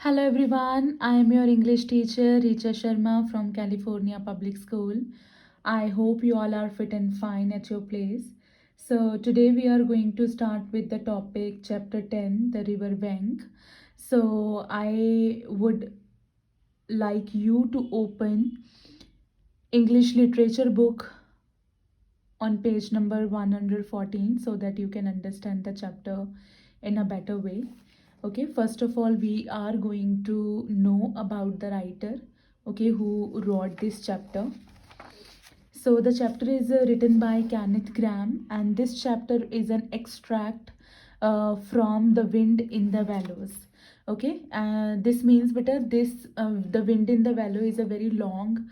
Hello everyone, I am your English teacher Richa Sharma from California Public School. I hope you all are fit and fine at your place. So today we are going to start with the topic chapter 10, the river bank. So I would like you to open English literature book on page number 114 so that you can understand the chapter in a better way. Okay, first of all we are going to know about the writer, okay, who wrote this chapter. So the chapter is written by Kenneth Graham, and this chapter is an extract from The Wind in the Willows. Okay, this means better this The Wind in the Willow is a very long,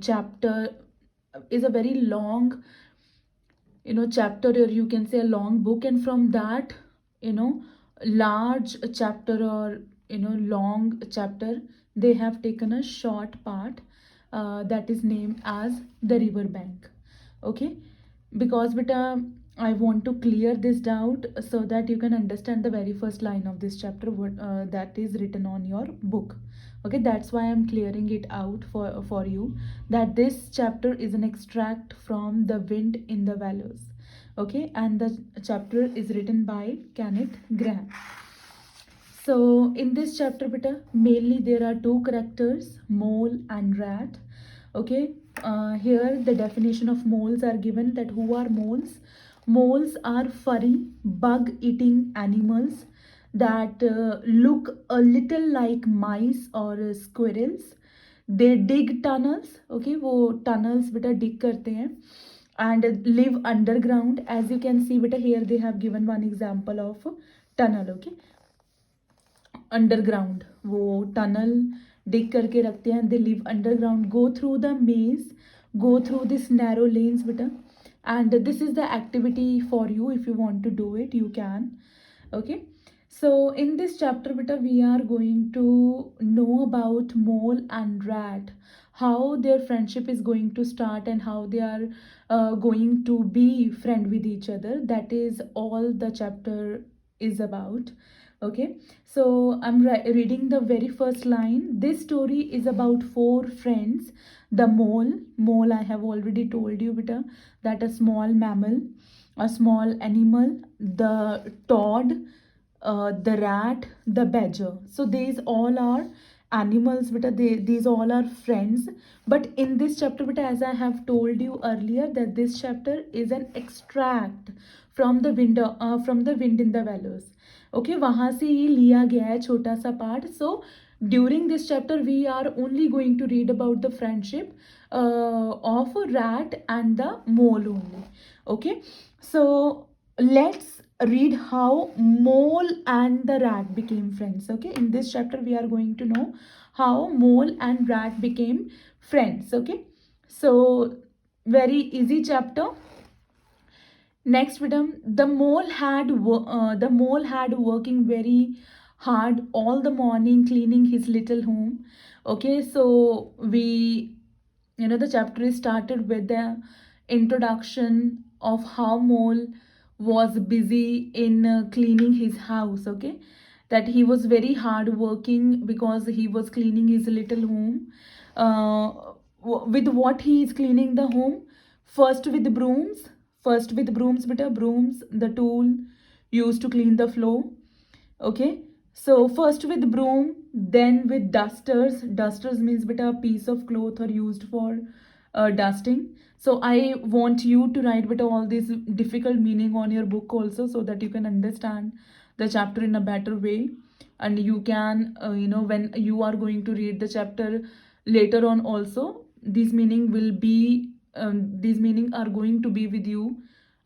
chapter, is a very long, chapter, or you can say a long book, and from that, you know, large chapter, or long chapter, they have taken a short part that is named as the river bank. Okay, because beta, I want to clear this doubt so that you can understand the very first line of this chapter, what that is written on your book. Okay, that's why I'm clearing it out for you, that this chapter is an extract from The Wind in the Willows. Okay, and the chapter is written by Kenneth Graham. So in this chapter beta, mainly there are two characters, mole and rat. Okay, here the definition of moles are given, that who are moles. Moles are furry bug eating animals that look a little like mice or squirrels. They dig tunnels. Okay, वो tunnels beta dig करते हैं and live underground. As you can see beta, here they have given one example of tunnel. Okay, underground, वो tunnel dig करके रखते हैं. They live underground, go through the maze, go through this narrow lanes बेटा, and this is the activity for you. If you want to do it, you can. Okay, so in this chapter beta, we are going to know about mole and rat, how their friendship is going to start, and how they are going to be friend with each other. That is all the chapter is about. Okay, so I'm reading the very first line. This story is about four friends. The mole, I have already told you beta, that a small mammal, a small animal. The toad, the rat, the badger. So these all are animals beta, these all are friends. But in this chapter beta, as I have told you earlier, that this chapter is an extract from the wind in the Willows. Okay, वहाँ से ही लिया गया है छोटा सा part. So during this chapter we are only going to read about the friendship of rat and the mole only. Okay, so let's read how mole and the rat became friends. Okay, in this chapter we are going to know how mole and rat became friends. Okay, so very easy chapter. Next, madam, the mole had working very hard all the morning cleaning his little home. Okay, so the chapter is started with the introduction of how mole was busy in cleaning his house. Okay, that he was very hard working because he was cleaning his little home. With what he is cleaning the home? First with brooms. First with brooms beta, brooms, the tool used to clean the floor. Okay, so first with broom, then with dusters. Dusters means beta a piece of cloth or used for dusting. So I want you to write beta all this difficult meaning on your book also, so that you can understand the chapter in a better way. And you can when you are going to read the chapter later on also, these meaning will be these meaning are going to be with you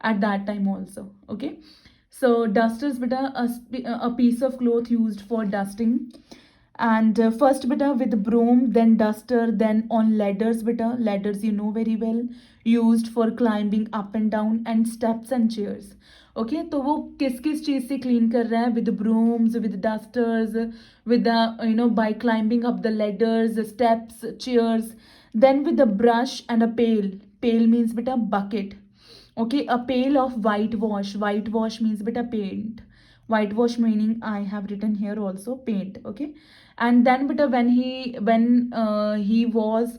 at that time also. Okay, so dusters beta, a piece of cloth used for dusting. And first beta with broom, then duster, then on ladders beta. Ladders you know very well, used for climbing up and down, and steps and chairs. Okay, तो वो किस किस चीज से clean कर रहा है? With brooms, with dusters, with the by climbing up the ladders, the steps, chairs. Then with the brush and a pail. Pail means beta bucket. Okay, a pail of whitewash. Whitewash means beta paint. whitewash meaning I have written here also paint. Okay. And then beta when he was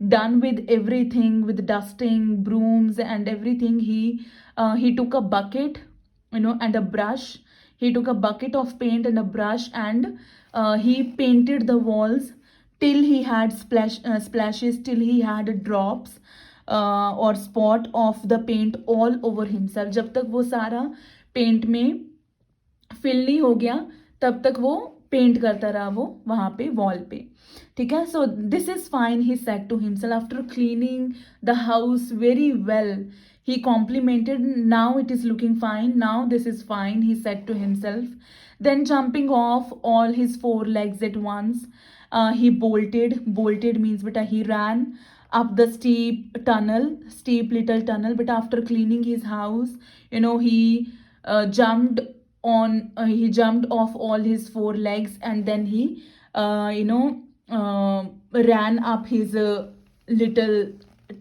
done with everything, with dusting, brooms and everything, he took a bucket, and a brush. He took a bucket of paint and a brush, and he painted the walls till he had splashes, till he had drops or spot of the paint all over himself. जब तक वो सारा paint में fill नहीं हो गया तब तक वो पेंट करता रहा वो वहां पे वॉल पे. ठीक है. So this is fine, he said to himself after cleaning the house very well. He complimented, now it is looking fine, now this is fine, he said to himself. Then jumping off all his four legs at once, he bolted means beta he ran up the steep little tunnel. But after cleaning his house, he jumped he jumped off all his four legs, and then he ran up his little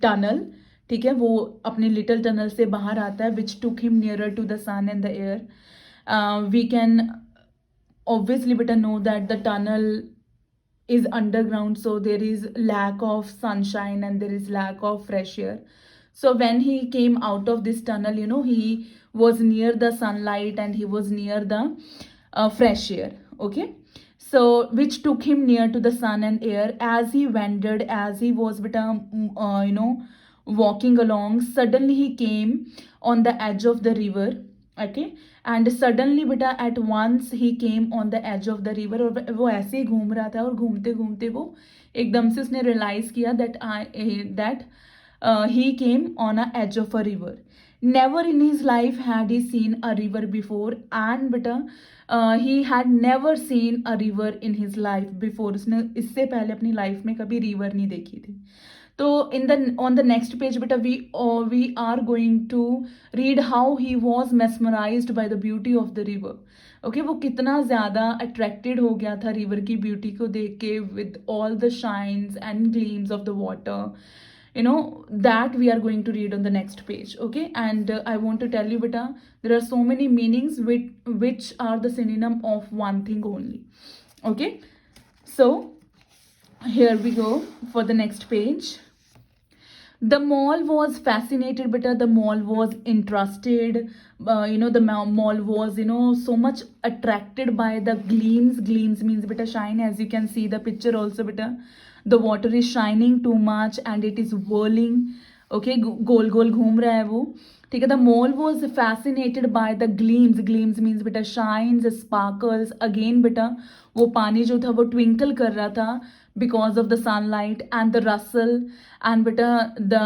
tunnel. ठीक है. वो अपने little tunnel से बाहर आता है, which took him nearer to the sun and the air. We can obviously better know that the tunnel is underground, so there is lack of sunshine and there is lack of fresh air. So when he came out of this tunnel, he was near the sunlight and he was near the fresh air. Okay. So which took him near to the sun and air. As he wandered, as he was walking along, suddenly he came on the edge of the river. Okay. And suddenly beta at once he came on the edge of the river. और वो ऐसे ही घूम रहा था और घूमते घूमते वो एकदम से उसने रियलाइज किया that he came on a edge of a river. Never in his life had he seen a river before, and beta he had never seen a river in his life before. उसने इससे पहले अपनी life में कभी river नहीं देखी थी. तो on the next page beta we are going to read how he was mesmerized by the beauty of the river. Okay. वो कितना ज़्यादा attracted हो गया था रिवर की ब्यूटी को देख के, with all the shines and gleams of the water. That we are going to read on the next page. Okay. And I want to tell you beta, there are so many meanings which are the synonym of one thing only. Okay. So here we go for the next page. The mall was fascinated, but the mall was interested. The mall was so much attracted by the gleams. Gleams means beta shine. As you can see the picture also beta, the water is shining too much and it is whirling. Okay. गोल गोल घूम रहा है वो. ठीक है. The mall was fascinated by the gleams. Gleams means beta shines, sparkles. Again beta वो पानी जो था वो twinkle कर रहा था because of the sunlight and the rustle, and beta the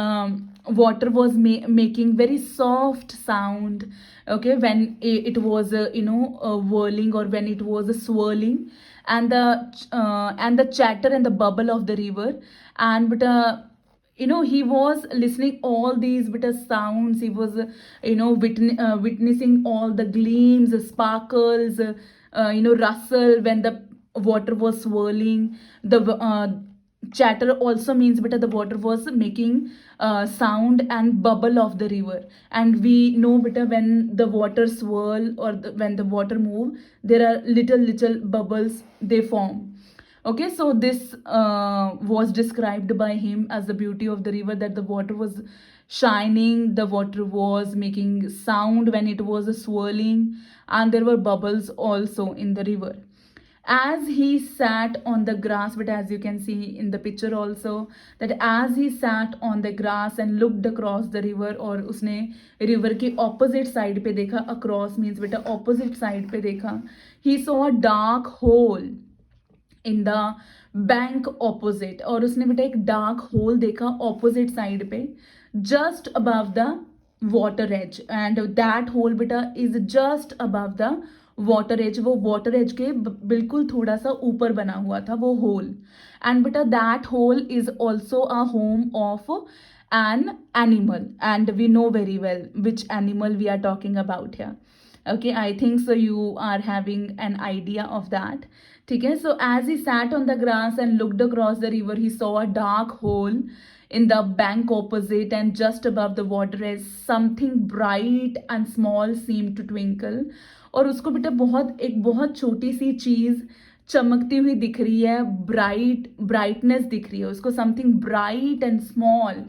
water was making very soft sound. Okay. When it was whirling, or when it was swirling, and the chatter and the bubble of the river. And beta he was listening all these beta sounds. He was witnessing all the gleams, sparkles, rustle when the water was swirling. The chatter also means beta the water was making sound and bubble of the river. And we know beta when the water swirl, or when the water move, there are little bubbles they form. Okay. So this was described by him as the beauty of the river, that the water was shining, the water was making sound when it was swirling, and there were bubbles also in the river. As he sat on the grass, but as you can see in the picture also, that as he sat on the grass and looked across the river, और उसने river के opposite side पे देखा. Across means बेटा opposite side पे देखा. He saw a dark hole in the bank opposite, और उसने बेटा एक dark hole देखा opposite side पे, just above the water edge. And that hole बेटा is just above the water edge. वो वाटर एज के बिल्कुल थोड़ा सा ऊपर बना हुआ था वो होल. एंड बेटा that hole is also a home of an animal, and we know very well which animal we are talking about here. Okay. I think so you are having an idea of that. ठीक है. So as he sat on the grass and looked across the river, he saw a dark hole in the bank opposite, and just above the water edge something bright and small seemed to twinkle. और उसको बेटा एक बहुत छोटी सी चीज चमकती हुई दिख रही है, ब्राइटनेस दिख रही है उसको, something bright and small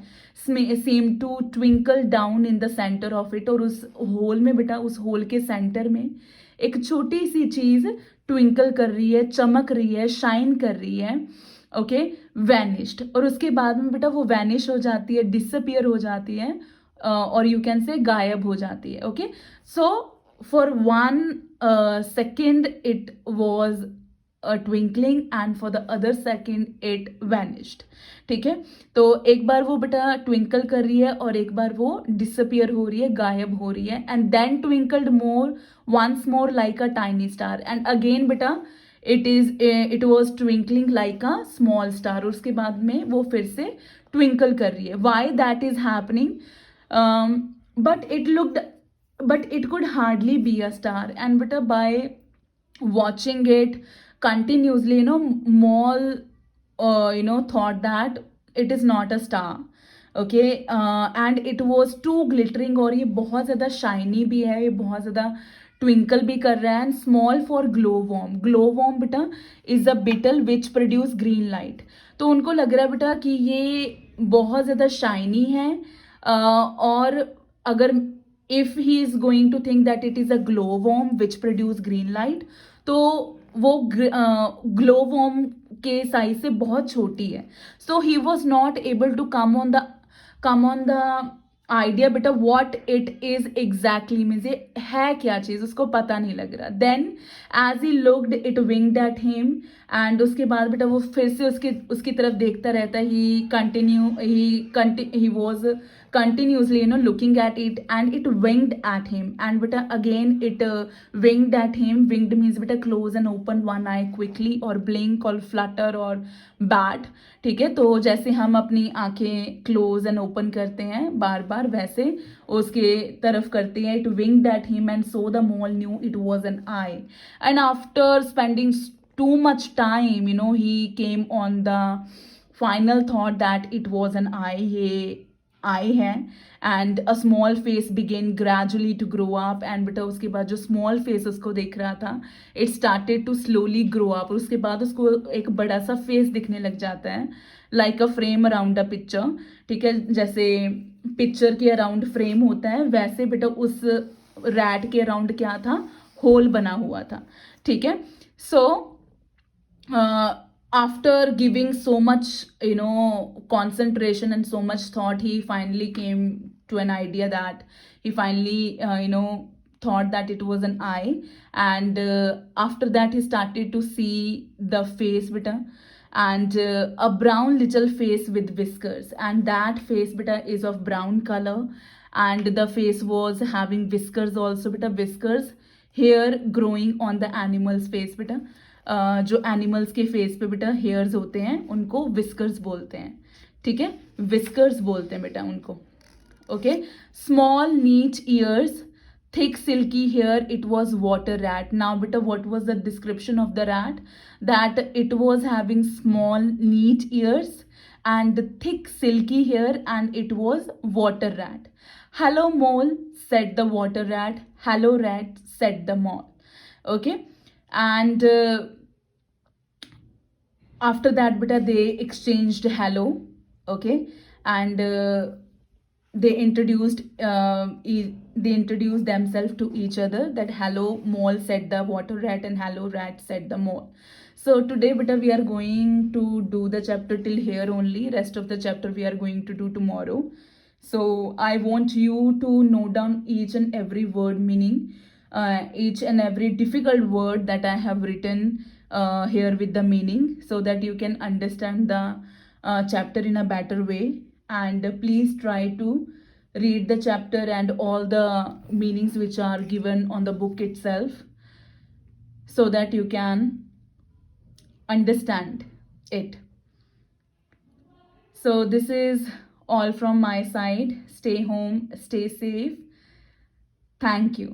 same to twinkle down in the centre of it. और उस होल में बेटा, उस होल के सेंटर में एक छोटी सी चीज ट्विंकल कर रही है, चमक रही है, शाइन कर रही है। Okay, vanished. और उसके बाद में बेटा वो वैनिश हो जाती है, डिसअपियर हो जाती है, और यू कैन से गायब हो जाती है। Okay, so for 1 second it was a twinkling and for the other second it vanished। ठीक है, तो एक बार वो बेटा ट्विंकल कर रही है और एक बार वो डिसअपियर हो रही है, गायब हो रही है। And then twinkled more, once more like a tiny star, and again बेटा it was twinkling like a small star. उसके बाद में वो फिर से ट्विंकल कर रही है। Why that is happening? but it could hardly be a star, and but by watching it continuously, Moll thought that it is not a star। Okay, and it was too glittering, और ये बहुत ज़्यादा shiny भी है, ये बहुत ज़्यादा twinkle भी कर रहा है। And small for glow worm. Glow worm बेटा is a beetle which produce green light. तो उनको लग रहा है बेटा कि ये बहुत ज़्यादा शाइनी है, और अगर if he is going to think that it is a glow worm which produce green light, तो वो ग्लो वॉर्म के साइज से बहुत छोटी है। So he was not able to come on the idea बेटा what it is exactly, means ये है क्या चीज, उसको पता नहीं लग रहा। Then as he looked it winked at him, and उसके बाद बेटा वो फिर से उसकी तरफ देखता रहता है। He was continuously looking at it, and it winged at him, and beta again it winged at him। winged means beta close and open one eye quickly, or blink or flutter or bat। ठीक है, तो जैसे हम अपनी आंखें close and open करते हैं बार बार, वैसे उसके तरफ करते हैं। It winked at him and so the mole knew it was an I, and after spending too much time, he came on the final thought that it was an eye, ये eye है। And a small face began gradually to grow up, and बेटा उसके बाद जो small face उसको देख रहा था, it started to slowly grow up. और उसके बाद उसको एक बड़ा सा फेस दिखने लग जाता है, like a frame around a picture. ठीक है, जैसे पिक्चर के अराउंड फ्रेम होता है, वैसे बेटा उस रैट के अराउंड क्या था, होल बना हुआ था। ठीक है, सो after giving so much concentration and so much thought, he finally came to an idea that he finally thought that it was an eye. And after that he started to see the face beta, and a brown little face with whiskers, and that face beta is of brown color, and the face was having whiskers also beta, whiskers hair growing on the animal's face beta। जो animals के face पे बेटा hairs होते हैं उनको whiskers बोलते हैं। ठीक है, विस्कर्स बोलते हैं बेटा उनको। ओके, स्मॉल नीच years, thick silky hair, it was water rat। Now beta what was the description of the rat? That it was having small neat ears and thick silky hair, and it was water rat। Hello mole, said the water rat। Hello rat, said the mole। Okay, and after that beta they exchanged hello। Okay, and they introduced themselves to each other, that hello mole, said the water rat, and hello rat, said the mole। So today beta we are going to do the chapter till here only, rest of the chapter we are going to do tomorrow। So I want you to note down each and every word meaning, each and every difficult word that I have written here with the meaning, so that you can understand the chapter in a better way। And please try to read the chapter and all the meanings which are given on the book itself, so that you can understand it। So this is all from my side. Stay home, stay safe. Thank you.